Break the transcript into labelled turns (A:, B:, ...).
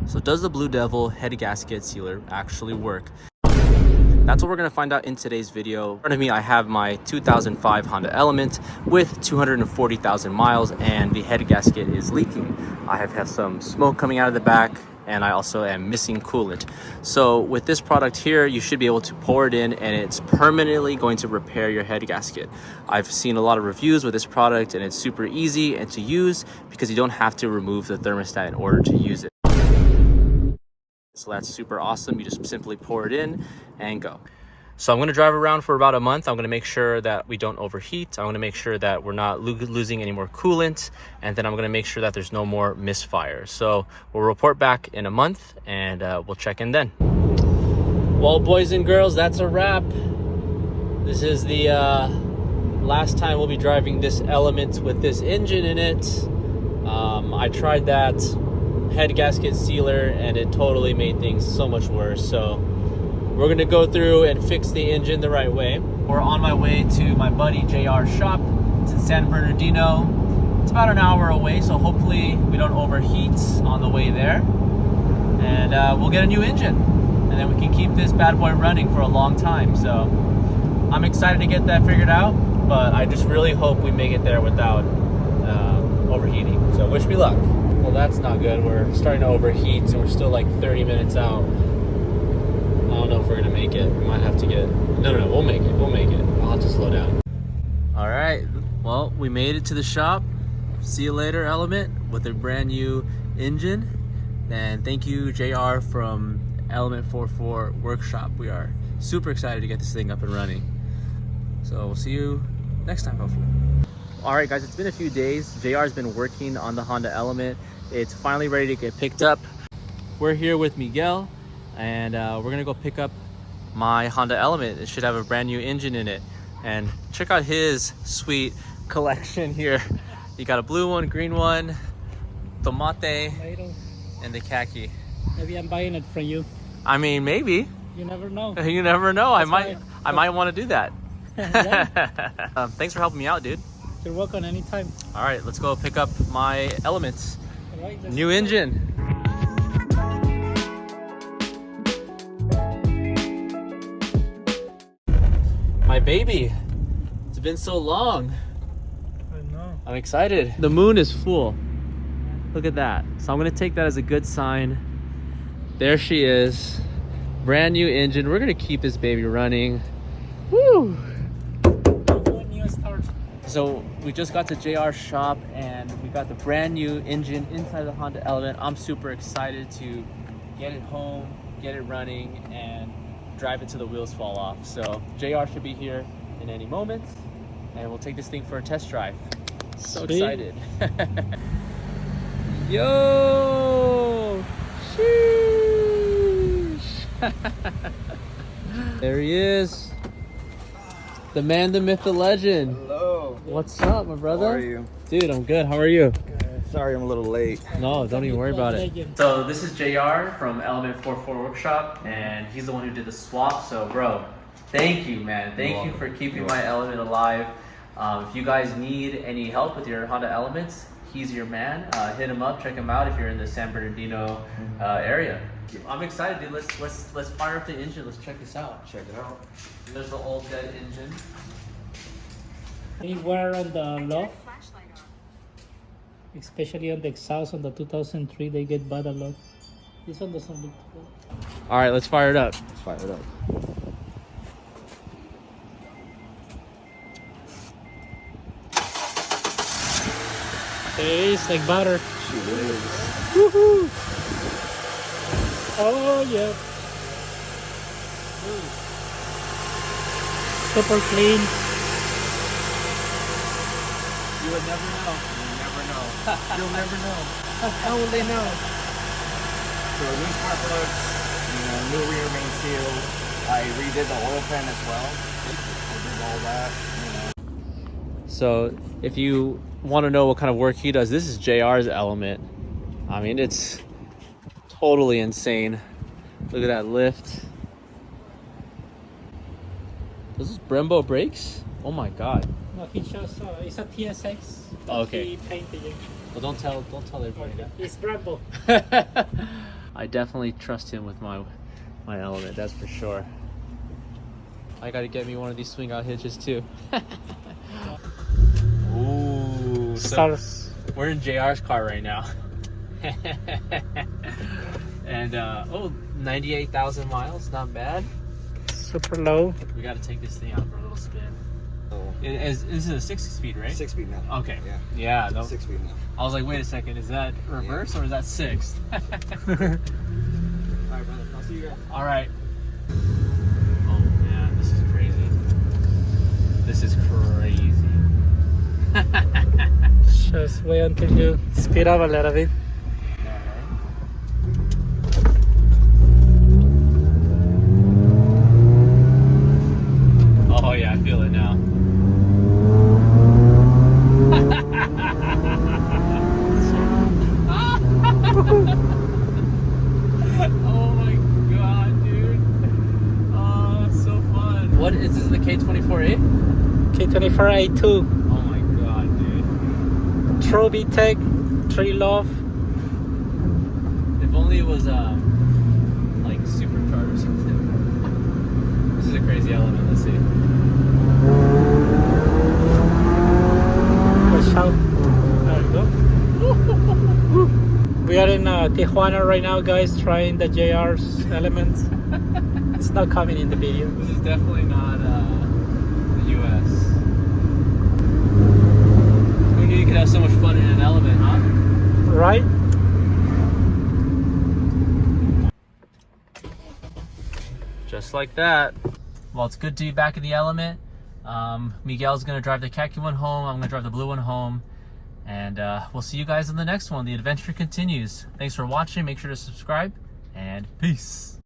A: So does the Blue Devil head gasket sealer actually work? That's what we're gonna find out in today's video. In front of me, I have my 2005 Honda Element with 240,000 miles, and the head gasket is leaking. I have had some smoke coming out of the back, and I also am missing coolant. So with this product here, you should be able to pour it in and it's permanently going to repair your head gasket. I've seen a lot of reviews with this product and it's super easy and to use because you don't have to remove the thermostat in order to use it. So that's super awesome. You just simply pour it in and go. So I'm going to drive around for about a month. I'm going to make sure that we don't overheat. I'm going to make sure that we're not losing any more coolant. And then I'm going to make sure that there's no more misfire. So we'll report back in a month and we'll check in then. Well, boys and girls, that's a wrap. This is the last time we'll be driving this Element with this engine in it. I tried that head gasket sealer and it totally made things so much worse. So we're gonna go through and fix the engine the right way. We're on my way to my buddy JR's shop. It's in San Bernardino. It's about an hour away, so hopefully we don't overheat on the way there. And we'll get a new engine. And then we can keep this bad boy running for a long time. So I'm excited to get that figured out, but I just really hope we make it there without overheating. So wish me luck. Well, that's not good. We're starting to overheat, and we're still like 30 minutes out. I don't know if we're gonna make it. We might have to get... No, we'll make it. We'll make it. I'll have to slow down. All right. Well, we made it to the shop. See you later, Element, with a brand new engine. And thank you, JR from Element 44 Workshop. We are super excited to get this thing up and running. So we'll see you next time, hopefully. All right, guys, it's been a few days. JR's been working on the Honda Element. It's finally ready to get picked up. We're here with Miguel, and we're gonna go pick up my Honda Element. It should have a brand new engine in it. And check out his sweet collection here. You got a blue one, green one, tomate, and the khaki.
B: Maybe I'm buying it from you.
A: I mean, maybe.
B: You never know.
A: You never know. I
B: That's
A: might want to do that.
B: Yeah.
A: Thanks for helping me out, dude.
B: You're welcome anytime.
A: All right, let's go pick up my Elements.
B: All right,
A: New engine. My baby. It's been so long.
B: I know.
A: I'm excited. The moon is full. Look at that. So I'm gonna take that as a good sign. There she is. Brand new engine. We're gonna keep this baby running. Woo! So we just got to JR's shop and we got the brand new engine inside the Honda Element. I'm super excited to get it home, get it running, and drive it till the wheels fall off. So JR should be here in any moment, and we'll take this thing for a test drive. So excited. Yo! Sheesh! There he is. The man, the myth, the legend.
C: Hello.
A: What's up, my brother?
C: How are you?
A: Dude, I'm good. How are you?
C: Sorry I'm a little late.
A: No, don't even worry about it. So this is JR from Element 44 Workshop, and he's the one who did the swap. So bro, thank you, man. Thank you for keeping my Element alive. If you guys need any help with your Honda Elements, he's your man. Hit him up, check him out if you're in the San Bernardino area. I'm excited, dude. Let's fire up the engine. Let's check this out.
C: Check it out.
A: There's the old dead engine.
B: Anywhere on the loft, especially on the exhaust on the 2003, they get bad a lot. This one doesn't look too bad.
A: All right, let's fire it up.
C: Let's fire it up.
B: It is like butter.
C: She is.
B: Woohoo! Oh yeah. Super clean.
A: You would never know. You never know. You'll never know.
B: How will they know?
C: So new spark plugs, new rear main seal. I redid the oil pan as well. I did all that.
A: So if you want to know what kind of work he does, this is JR's Element. I mean, it's totally insane. Look at that lift. This is Brembo brakes? Oh my god.
B: No, he shows it's a TSX.
A: Oh, okay.
B: He painted it.
A: Well, don't tell everybody.
B: It's Brembo.
A: I definitely trust him with my element, that's for sure. I gotta get me one of these swing out hitches too. Ooh, so we're in JR's car right now. And oh, 98,000 miles, not bad.
B: Super low.
A: We gotta take this thing out for a little spin. This is a 6-speed, right?
C: 6-speed now.
A: Okay.
C: Yeah.
A: Yeah. No.
C: 6-speed now.
A: I was like, wait a second, is that reverse or is that 6th?
C: All right, brother. I'll see you guys.
A: All right. Oh man, this is crazy. This is crazy.
B: Just wait until you speed up a little bit.
A: Oh yeah, I feel it now. Oh my god, dude. Oh, so fun. What is this, the K24a?
B: K24a2.
A: Oh my god, dude.
B: Trophy Tech 3 Love.
A: If only it was like supercharged or something. This is a crazy element, let's see.
B: Watch out. There you go. We are in Tijuana right now, guys, trying the JR's elements. It's not coming in the video.
A: This is definitely not the US. Who knew you could have so much fun in an element, huh?
B: Right?
A: Just like that. Well, it's good to be back in the element. Miguel's gonna drive the khaki one home. I'm gonna drive the blue one home. And we'll see you guys in the next one. The adventure continues. Thanks for watching. Make sure to subscribe and peace.